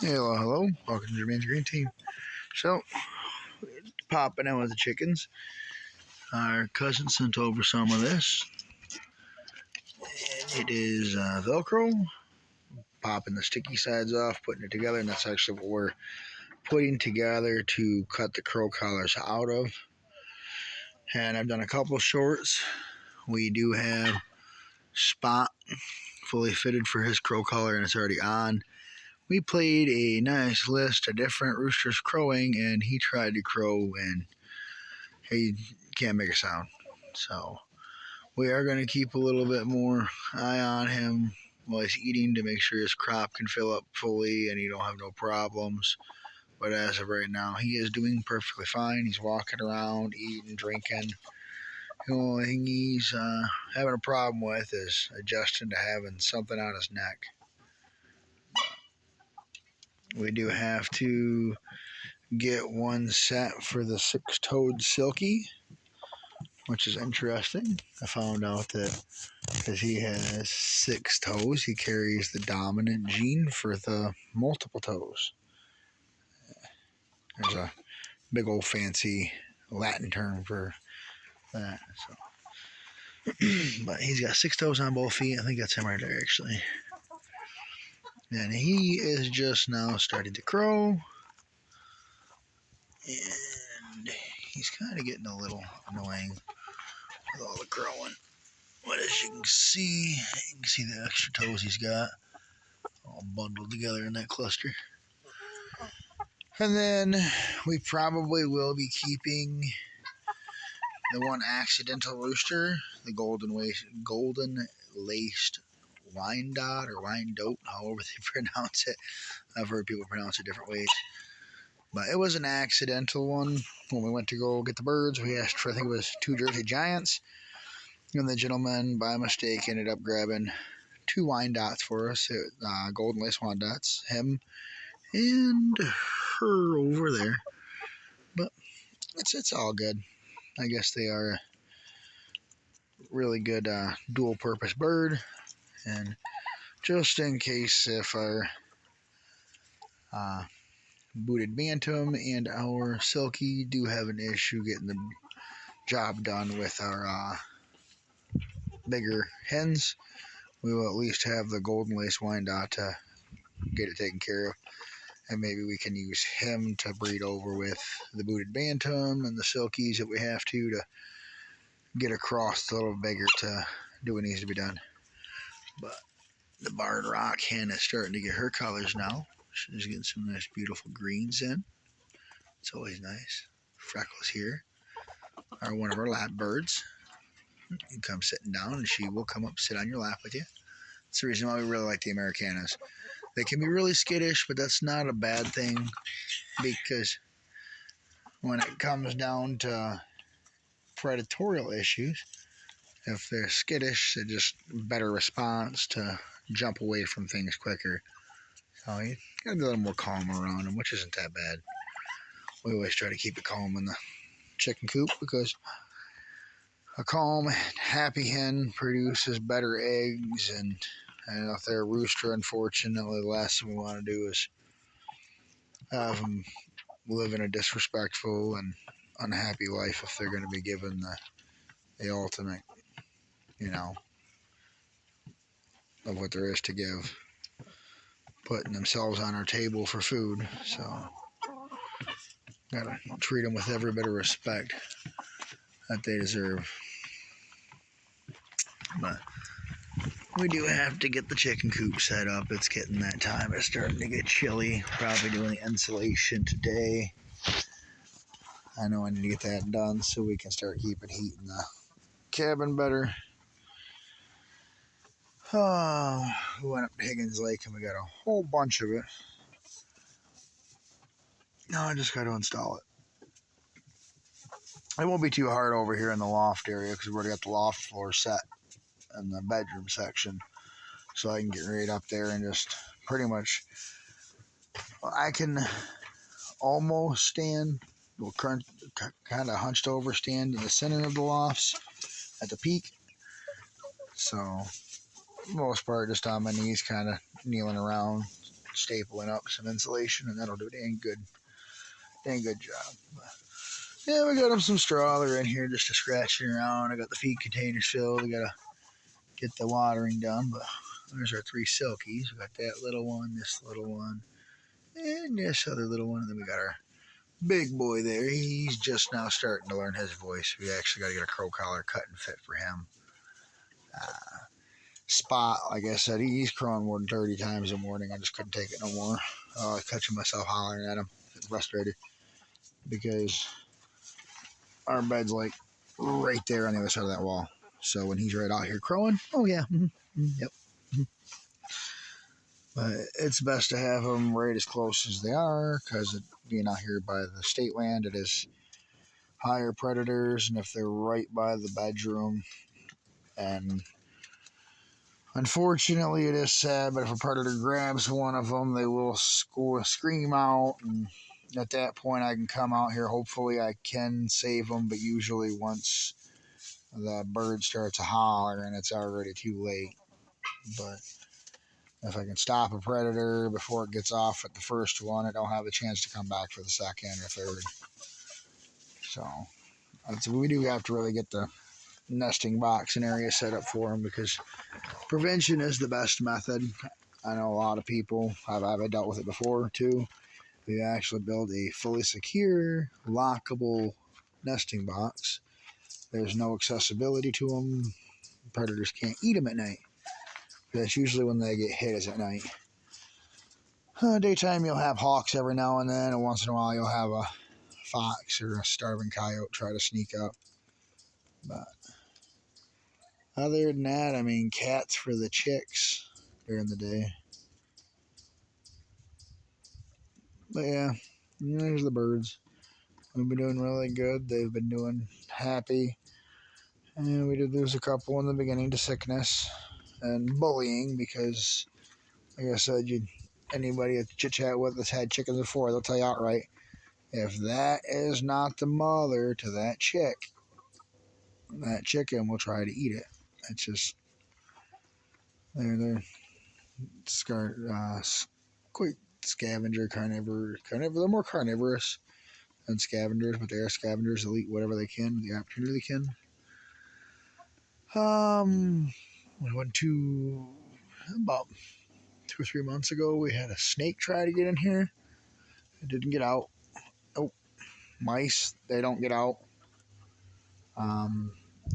Hello, hello. Welcome to Jermaine's Green Team. So, popping in with the chickens. Our cousin sent over some of this. And it is Velcro. Popping the sticky sides off, putting it together, and that's actually what we're putting together to cut the crow collars out of. And I've done a couple shorts. We do have Spot fully fitted for his crow collar, and it's already on. We played a nice list of different roosters crowing, and he tried to crow, and he can't make a sound. So we are going to keep a little bit more eye on him while he's eating to make sure his crop can fill up fully and he don't have no problems. But as of right now, he is doing perfectly fine. He's walking around, eating, drinking. The only thing he's having a problem with is adjusting to having something on his neck. We do have to get one set for the six-toed silky, which is interesting. I found out that because he has 6 toes, he carries the dominant gene for the multiple toes. There's a big old fancy Latin term for that. So, but he's got 6 toes on both feet. I think that's him right there, actually. And he is just now starting to crow. And he's kind of getting a little annoying with all the crowing. But as you can see the extra toes he's got all bundled together in that cluster. And then we probably will be keeping the one accidental rooster, the golden laced Wyandotte or Wyandotte, however they pronounce it. I've heard people pronounce it different ways. But it was an accidental one. When we went to go get the birds, we asked for, I think it was 2 Jersey Giants. And the gentleman, by mistake, ended up grabbing 2 Wyandottes for us, golden lace Wyandottes, him and her over there. But it's all good. I guess they are a really good dual-purpose bird. And just in case if our booted bantam and our silky do have an issue getting the job done with our bigger hens, we will at least have the golden lace Wyandotte to get it taken care of. And maybe we can use him to breed over with the booted bantam and the silkies if we have to get across a little bigger to do what needs to be done. But the barred rock hen is starting to get her colors now. She's getting some nice beautiful greens in. It's always nice. Freckles here are one of our lap birds. You come sitting down and she will come up sit on your lap with you. That's the reason why we really like the Americanas. They can be really skittish, but that's not a bad thing, because when it comes down to predatorial issues, if they're skittish, they're just better response to jump away from things quicker. So you gotta be a little more calm around them, which isn't that bad. We always try to keep it calm in the chicken coop, because a calm, happy hen produces better eggs. And if they're a rooster, unfortunately, the last thing we want to do is have them live in a disrespectful and unhappy life if they're going to be given the ultimate, of what there is to give, putting themselves on our table for food. So gotta treat them with every bit of respect that they deserve. But we do have to get the chicken coop set up. It's getting that time. It's starting to get chilly. Probably doing the insulation today. I know I need to get that done so we can start keeping heat in the cabin better. We went up to Higgins Lake and we got a whole bunch of it. Now I just got to install it. It won't be too hard over here in the loft area because we already got the loft floor set in the bedroom section. So I can get right up there and just pretty much, I can almost stand, kind of hunched over, stand in the center of the lofts at the peak. So, for the most part, just on my knees, kind of kneeling around, stapling up some insulation, and that'll do a dang good job. But, yeah, we got them some straw. They're in here just scratching around. I got the feed containers filled. We gotta get the watering done. But there's our 3 silkies. We got that little one, this little one, and this other little one. And then we got our big boy there. He's just now starting to learn his voice. We actually got to get a crow collar cut and fit for him. Spot, like I said, he's crowing more than 30 times a morning. I just couldn't take it no more. I was catching myself hollering at him, frustrated, because our bed's like right there on the other side of that wall. So when he's right out here crowing, oh yeah, yep. But it's best to have them right as close as they are, because being out here by the state land, it is higher predators, and if they're right by the bedroom, and unfortunately it is sad, but if a predator grabs one of them, they will scream out, and at that point I can come out here. Hopefully I can save them, but usually once the bird starts to holler and it's already too late. But if I can stop a predator before it gets off at the first one, it don't have a chance to come back for the second or third. So we do have to really get the nesting box and area set up for them, because prevention is the best method. I know a lot of people I've dealt with it before too. We actually build a fully secure, lockable nesting box. There's no accessibility to them. Predators can't eat them at night. That's usually when they get hit, is at night. Daytime, you'll have hawks every now and then, and once in a while you'll have a fox or a starving coyote try to sneak up. But other than that, I mean, cats for the chicks during the day. But yeah, there's the birds. We've been doing really good. They've been doing happy. And we did lose a couple in the beginning to sickness and bullying, because, like I said, anybody that chit chat with that's had chickens before, they'll tell you outright, if that is not the mother to that chick, that chicken will try to eat it. It's just they're quite scavenger carnivore. They're more carnivorous than scavengers, but they are scavengers. They'll eat whatever they can, the opportunity they can. We went to about 2 or 3 months ago. We had a snake try to get in here. It didn't get out. Oh, mice, they don't get out.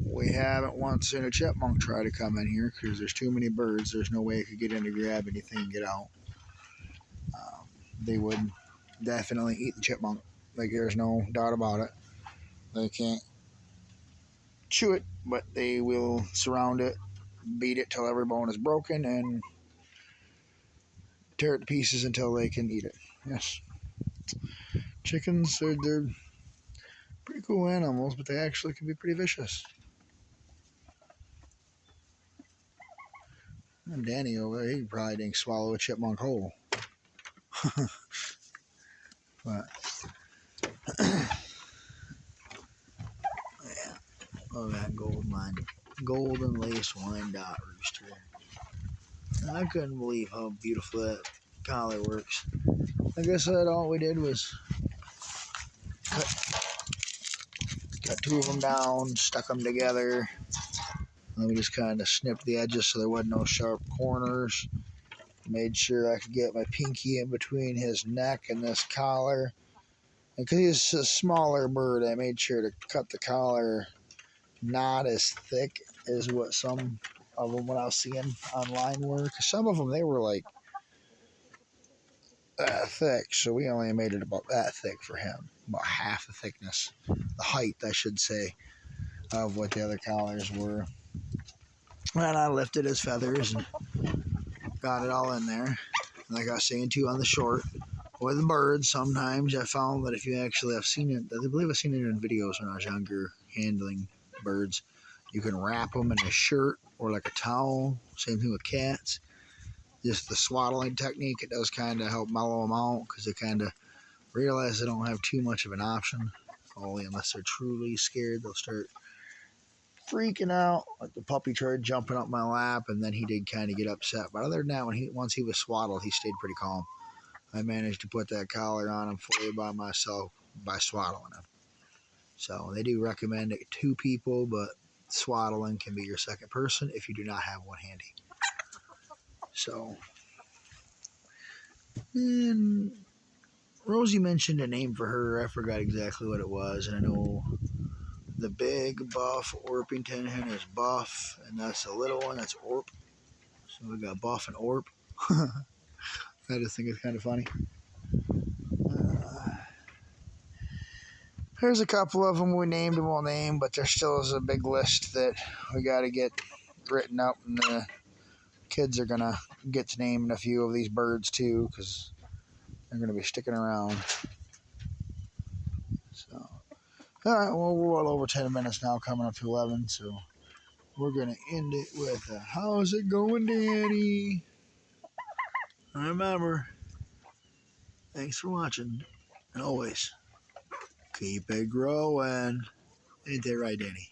We haven't once seen a chipmunk try to come in here, because there's too many birds. There's no way it could get in to grab anything and get out. They would definitely eat the chipmunk. Like, there's no doubt about it. They can't chew it, but they will surround it, beat it till every bone is broken, and tear it to pieces until they can eat it. Yes. Chickens, they're pretty cool animals, but they actually can be pretty vicious. And Danny over there, he probably didn't swallow a chipmunk whole. But yeah. Oh, that golden lace Wyandotte rooster. I couldn't believe how beautiful that collar works. Like I said, all we did was cut 2 of them down, stuck them together, and we just kind of snipped the edges so there wasn't no sharp corners. Made sure I could get my pinky in between his neck and this collar. And because he's a smaller bird, I made sure to cut the collar not as thick as what some of them, what I was seeing online, were. Because some of them, they were like that thick, so we only made it about that thick for him, about half the thickness, the height, I should say, of what the other collars were. And I lifted his feathers and got it all in there. Like I was saying too, on the short with the birds, sometimes I found that if you actually have seen it, I believe I've seen it in videos when I was younger, handling birds, you can wrap them in a shirt or like a towel. Same thing with cats. Just the swaddling technique, it does kind of help mellow them out, because they kind of realize they don't have too much of an option. Only unless they're truly scared, they'll start freaking out. Like the puppy tried jumping up my lap, and then he did kind of get upset. But other than that, once he was swaddled, he stayed pretty calm. I managed to put that collar on him fully by myself by swaddling him. So they do recommend it 2 people, but swaddling can be your second person if you do not have one handy. So, and Rosie mentioned a name for her. I forgot exactly what it was, and I know the big buff Orpington hen is Buff, and that's the little one that's Orp. So we got Buff and Orp. I just think it's kind of funny. There's a couple of them we named and we'll name, but there still is a big list that we got to get written up, and the kids are gonna get to naming a few of these birds too, because they're gonna be sticking around. So, all right, well, we're well over 10 minutes now, coming up to 11, so we're gonna end it with how's it going, Danny? And remember, thanks for watching, and always keep it growing. Ain't that right, Danny?